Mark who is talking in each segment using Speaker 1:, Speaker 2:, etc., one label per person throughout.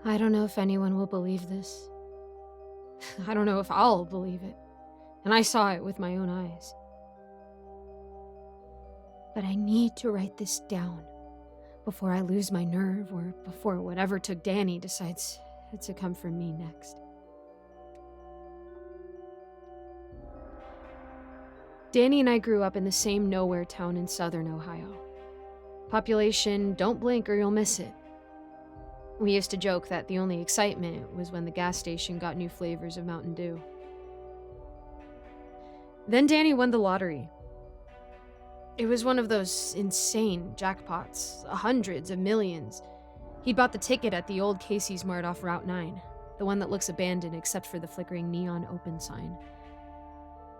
Speaker 1: I don't know if anyone will believe this. I don't know if I'll believe it. And I saw it with my own eyes. But I need to write this down before I lose my nerve or before whatever took Danny decides to come for me next. Danny and I grew up in the same nowhere town in southern Ohio. Population, don't blink or you'll miss it. We used to joke that the only excitement was when the gas station got new flavors of Mountain Dew. Then Danny won the lottery. It was one of those insane jackpots, hundreds of millions. He'd bought the ticket at the old Casey's Mart off Route 9, the one that looks abandoned except for the flickering neon open sign.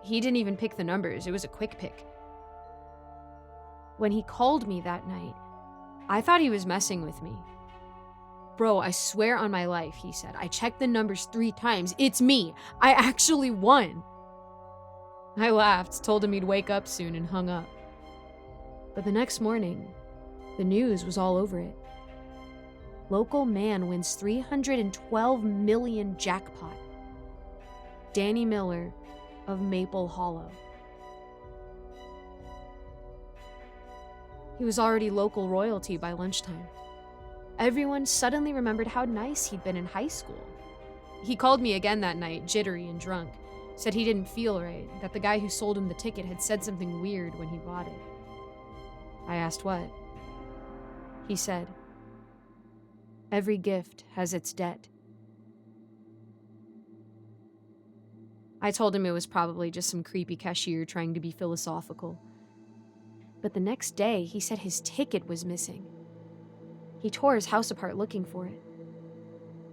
Speaker 1: He didn't even pick the numbers, it was a quick pick. When he called me that night, I thought he was messing with me. Bro, I swear on my life, he said. I checked the numbers 3 times. It's me. I actually won. I laughed, told him he'd wake up soon, and hung up. But the next morning, the news was all over it. Local man wins $312 million jackpot. Danny Miller of Maple Hollow. He was already local royalty by lunchtime. Everyone suddenly remembered how nice he'd been in high school. He called me again that night, jittery and drunk. Said he didn't feel right, that the guy who sold him the ticket had said something weird when he bought it. I asked what. He said, "Every gift has its debt." I told him it was probably just some creepy cashier trying to be philosophical. But the next day, he said his ticket was missing. He tore his house apart looking for it.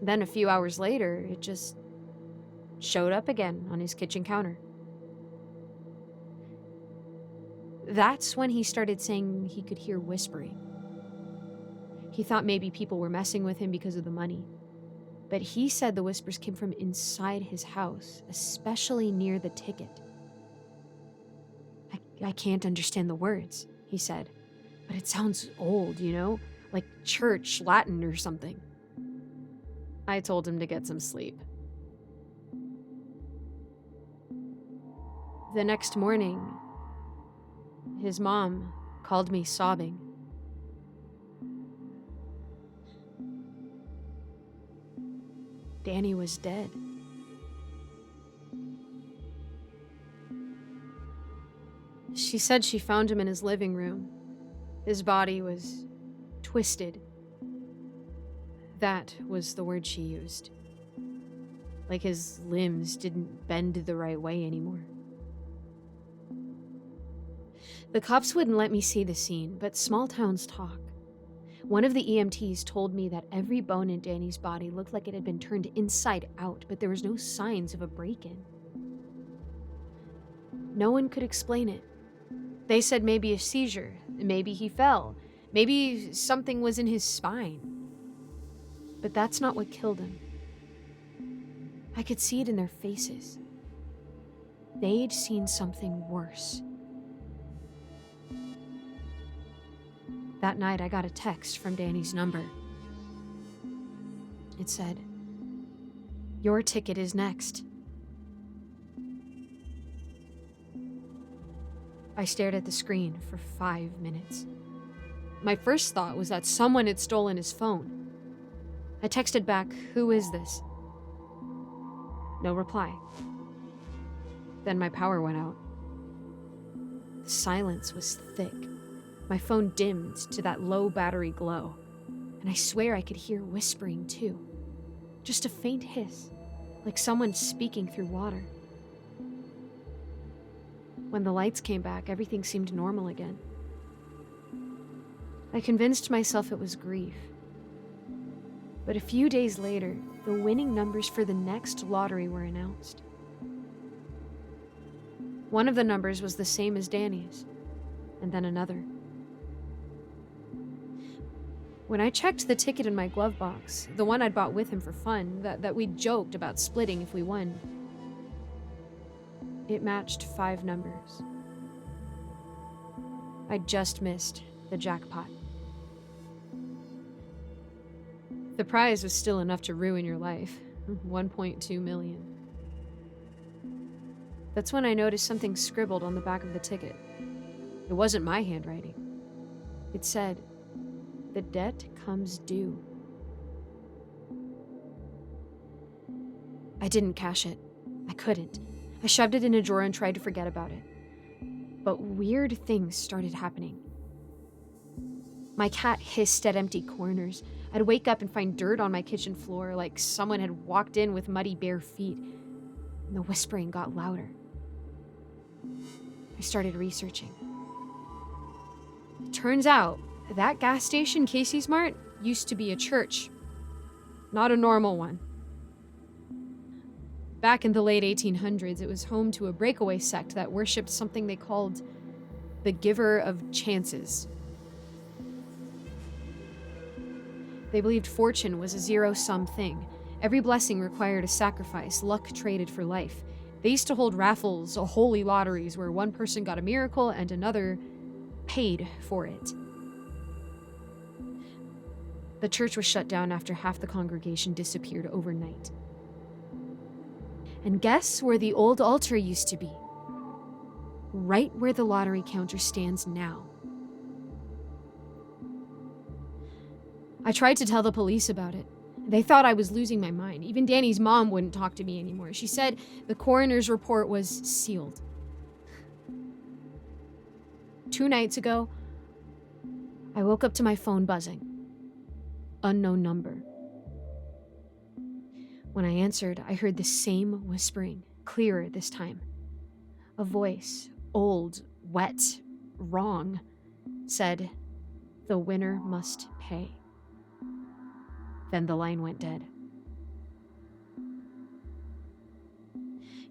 Speaker 1: Then a few hours later, it just showed up again on his kitchen counter. That's when he started saying he could hear whispering. He thought maybe people were messing with him because of the money. But he said the whispers came from inside his house, especially near the ticket. I can't understand the words, he said, but it sounds old, like church Latin or something. I told him to get some sleep. The next morning, his mom called me sobbing. Danny was dead. She said she found him in his living room. His body was twisted. That was the word she used. Like his limbs didn't bend the right way anymore. The cops wouldn't let me see the scene, but small towns talk. One of the EMTs told me that every bone in Danny's body looked like it had been turned inside out, but there was no signs of a break-in. No one could explain it. They said maybe a seizure, maybe he fell, maybe something was in his spine. But that's not what killed him. I could see it in their faces. They'd seen something worse. That night, I got a text from Danny's number. It said, "Your ticket is next." I stared at the screen for 5 minutes. My first thought was that someone had stolen his phone. I texted back, "Who is this?" No reply. Then my power went out. The silence was thick. My phone dimmed to that low battery glow, and I swear I could hear whispering too. Just a faint hiss, like someone speaking through water. When the lights came back, everything seemed normal again. I convinced myself it was grief. But a few days later, the winning numbers for the next lottery were announced. One of the numbers was the same as Danny's, and then another. When I checked the ticket in my glove box, the one I'd bought with him for fun, that we'd joked about splitting if we won, it matched 5 numbers. I just missed the jackpot. The prize was still enough to ruin your life. 1.2 million. That's when I noticed something scribbled on the back of the ticket. It wasn't my handwriting. It said, "The debt comes due." I didn't cash it. I couldn't. I shoved it in a drawer and tried to forget about it. But weird things started happening. My cat hissed at empty corners. I'd wake up and find dirt on my kitchen floor, like someone had walked in with muddy bare feet. And the whispering got louder. I started researching. It turns out that gas station, Casey's Mart, used to be a church. Not a normal one. Back in the late 1800s, it was home to a breakaway sect that worshipped something they called the Giver of Chances. They believed fortune was a zero-sum thing. Every blessing required a sacrifice, luck traded for life. They used to hold raffles, holy lotteries, where one person got a miracle and another paid for it. The church was shut down after half the congregation disappeared overnight. And guess where the old altar used to be? Right where the lottery counter stands now. I tried to tell the police about it. They thought I was losing my mind. Even Danny's mom wouldn't talk to me anymore. She said the coroner's report was sealed. 2 nights ago, I woke up to my phone buzzing. Unknown number. When I answered, I heard the same whispering, clearer this time. A voice, old, wet, wrong, said, "The winner must pay." Then the line went dead.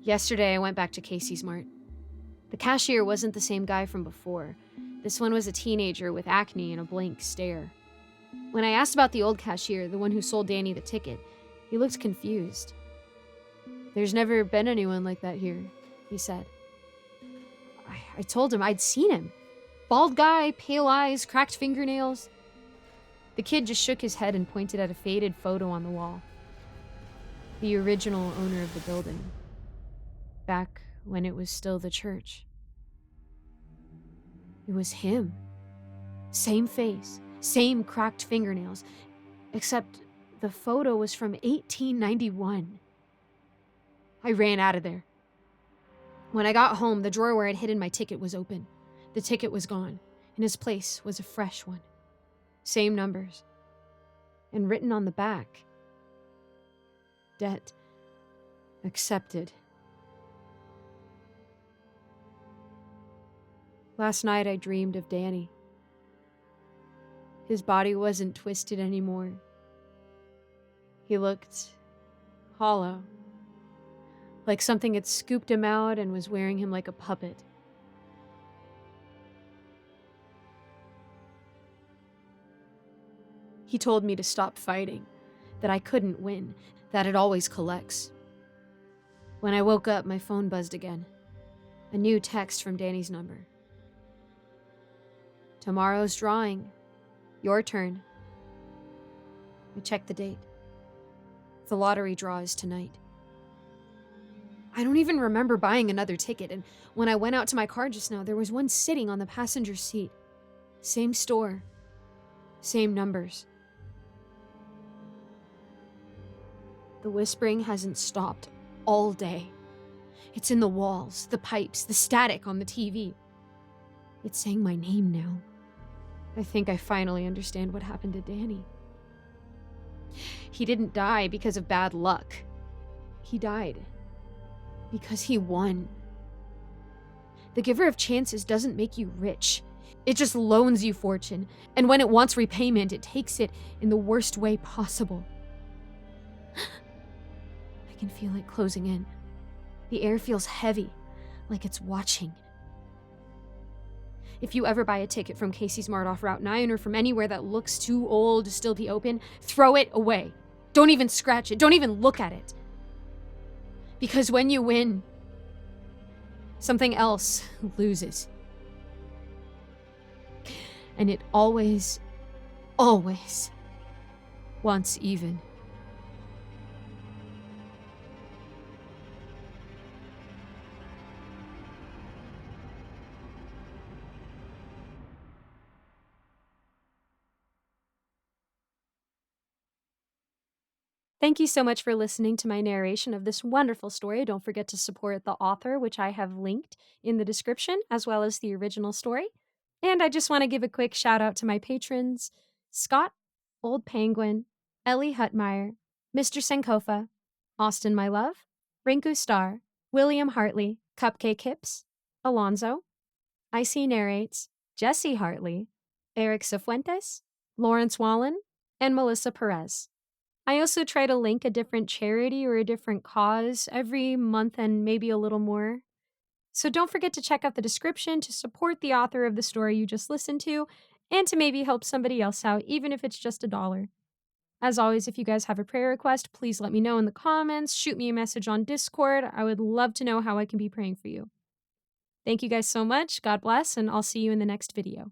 Speaker 1: Yesterday, I went back to Casey's Mart. The cashier wasn't the same guy from before. This one was a teenager with acne and a blank stare. When I asked about the old cashier, the one who sold Danny the ticket, he looked confused. "There's never been anyone like that here," he said. I told him I'd seen him. Bald guy, pale eyes, cracked fingernails. The kid just shook his head and pointed at a faded photo on the wall. The original owner of the building. Back when it was still the church. It was him. Same face, same cracked fingernails, except the photo was from 1891. I ran out of there. When I got home, the drawer where I'd hidden my ticket was open. The ticket was gone. In its place was a fresh one. Same numbers. And written on the back, "Debt accepted." Last night I dreamed of Danny. His body wasn't twisted anymore. He looked hollow, like something had scooped him out and was wearing him like a puppet. He told me to stop fighting, that I couldn't win, that it always collects. When I woke up, my phone buzzed again. A new text from Danny's number. "Tomorrow's drawing. Your turn." I checked the date. The lottery draw is tonight. I don't even remember buying another ticket, and when I went out to my car just now, there was one sitting on the passenger seat. Same store. Same numbers. The whispering hasn't stopped all day. It's in the walls, the pipes, the static on the TV. It's saying my name now. I think I finally understand what happened to Danny. He didn't die because of bad luck. He died because he won. The giver of chances doesn't make you rich. It just loans you fortune, and when it wants repayment, it takes it in the worst way possible. I can feel it closing in. The air feels heavy, like it's watching. If you ever buy a ticket from Casey's Mart off Route 9 or from anywhere that looks too old to still be open, throw it away. Don't even scratch it. Don't even look at it. Because when you win, something else loses. And it always once even. Thank you so much for listening to my narration of this wonderful story. Don't forget to support the author, which I have linked in the description, as well as the original story. And I just want to give a quick shout out to my patrons: Scott, Old Penguin, Ellie Hutmeyer, Mr. Sankofa, Austin My Love, Rinku Star, William Hartley, Cupcake Hips, Alonzo, Icy Narrates, Jesse Hartley, Eric Cifuentes, Lawrence Wallen, and Melissa Perez. I also try to link a different charity or a different cause every month and maybe a little more. So don't forget to check out the description to support the author of the story you just listened to and to maybe help somebody else out, even if it's just $1. As always, if you guys have a prayer request, please let me know in the comments, shoot me a message on Discord. I would love to know how I can be praying for you. Thank you guys so much. God bless, and I'll see you in the next video.